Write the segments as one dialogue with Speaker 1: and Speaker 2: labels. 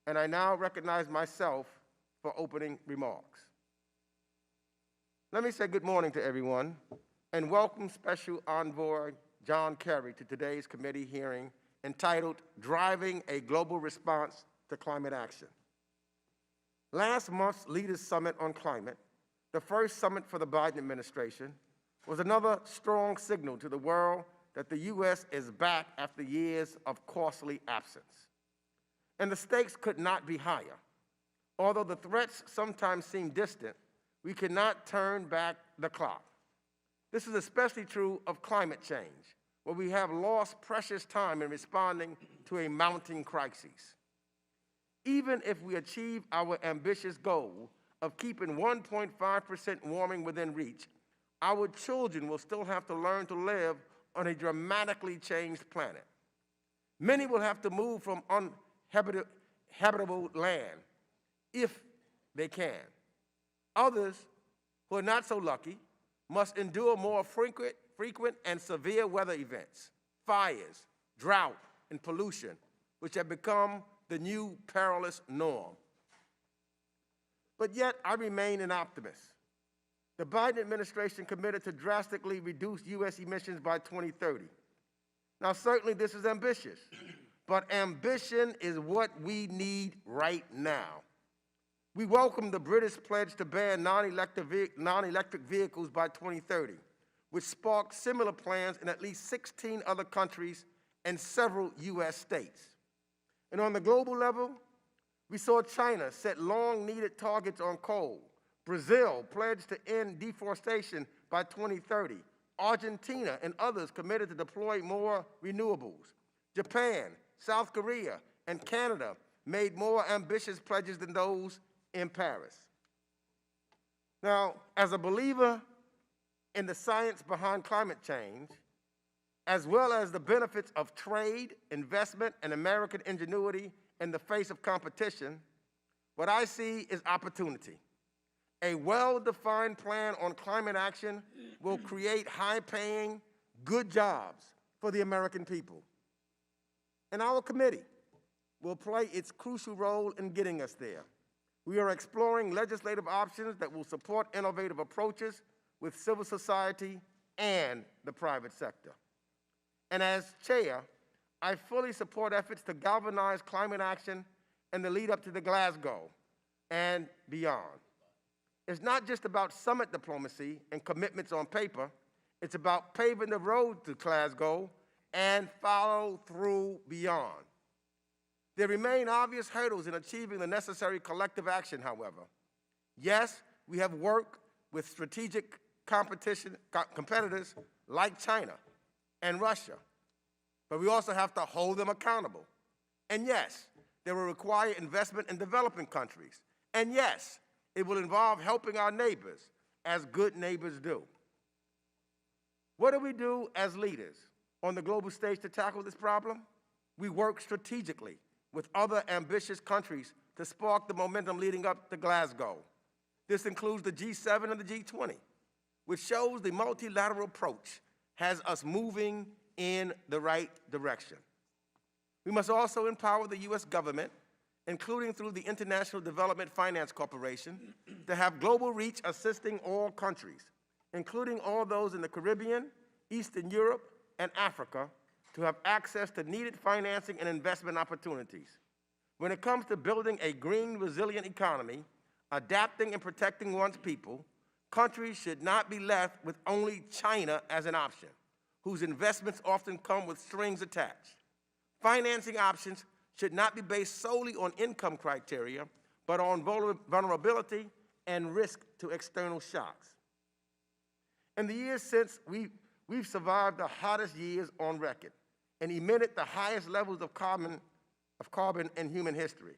Speaker 1: and I now recognize myself for opening remarks. Let me say good morning to everyone and welcome Special Envoy John Kerry to today's committee hearing entitled Driving a Global Response to Climate Action. Last month's Leaders Summit on Climate, the first summit for the Biden administration, was another strong signal to the world that the U.S. is back after years of costly absence. And the stakes could not be higher. Although the threats sometimes seem distant, we cannot turn back the clock. This is especially true of climate change, where we have lost precious time in responding to a mounting crisis. Even if we achieve our ambitious goal of keeping 1.5% warming within reach, our children will still have to learn to live on a dramatically changed planet. Many will have to move from uninhabitable land, if they can. Others, who are not so lucky, must endure more frequent and severe weather events, fires, drought, and pollution, which have become the new perilous norm. But yet, I remain an optimist. The Biden administration committed to drastically reduce U.S. emissions by 2030. Now, certainly this is ambitious, but ambition is what we need right now. We welcome the British pledge to ban non-electric vehicles by 2030, which sparked similar plans in at least 16 other countries and several U.S. states. And on the global level, we saw China set long-needed targets on coal. Brazil pledged to end deforestation by 2030. Argentina and others committed to deploy more renewables. Japan, South Korea, and Canada made more ambitious pledges than those in Paris. Now, as a believer in the science behind climate change, as well as the benefits of trade, investment, and American ingenuity in the face of competition, what I see is opportunity. A well-defined plan on climate action will create high-paying, good jobs for the American people. And our committee will play its crucial role in getting us there. We are exploring legislative options that will support innovative approaches with civil society and the private sector. And as chair, I fully support efforts to galvanize climate action in the lead up to the Glasgow and beyond. It's not just about summit diplomacy and commitments on paper, it's about paving the road to Glasgow and follow through beyond. There remain obvious hurdles in achieving the necessary collective action, however. Yes, we have worked with strategic competitors like China and Russia, but we also have to hold them accountable. And yes, they will require investment in developing countries. And yes, it will involve helping our neighbors, as good neighbors do. What do we do as leaders on the global stage to tackle this problem? We work strategically with other ambitious countries to spark the momentum leading up to Glasgow. This includes the G7 and the G20, which shows the multilateral approach has us moving in the right direction. We must also empower the U.S. government, including through the International Development Finance Corporation, to have global reach assisting all countries, including all those in the Caribbean, Eastern Europe, and Africa, to have access to needed financing and investment opportunities. When it comes to building a green, resilient economy, adapting and protecting one's people, countries should not be left with only China as an option, whose investments often come with strings attached. Financing options should not be based solely on income criteria, but on vulnerability and risk to external shocks. In the years since, we've survived the hottest years on record and emitted the highest levels of carbon in human history.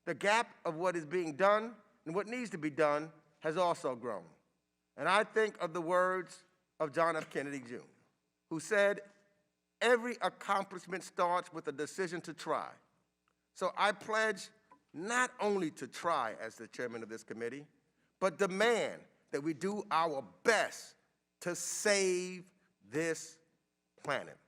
Speaker 1: The gap of what is being done and what needs to be done has also grown. And I think of the words of John F. Kennedy, Jr., who said, "Every accomplishment starts with a decision to try." So I pledge not only to try as the chairman of this committee, but demand that we do our best to save this planet.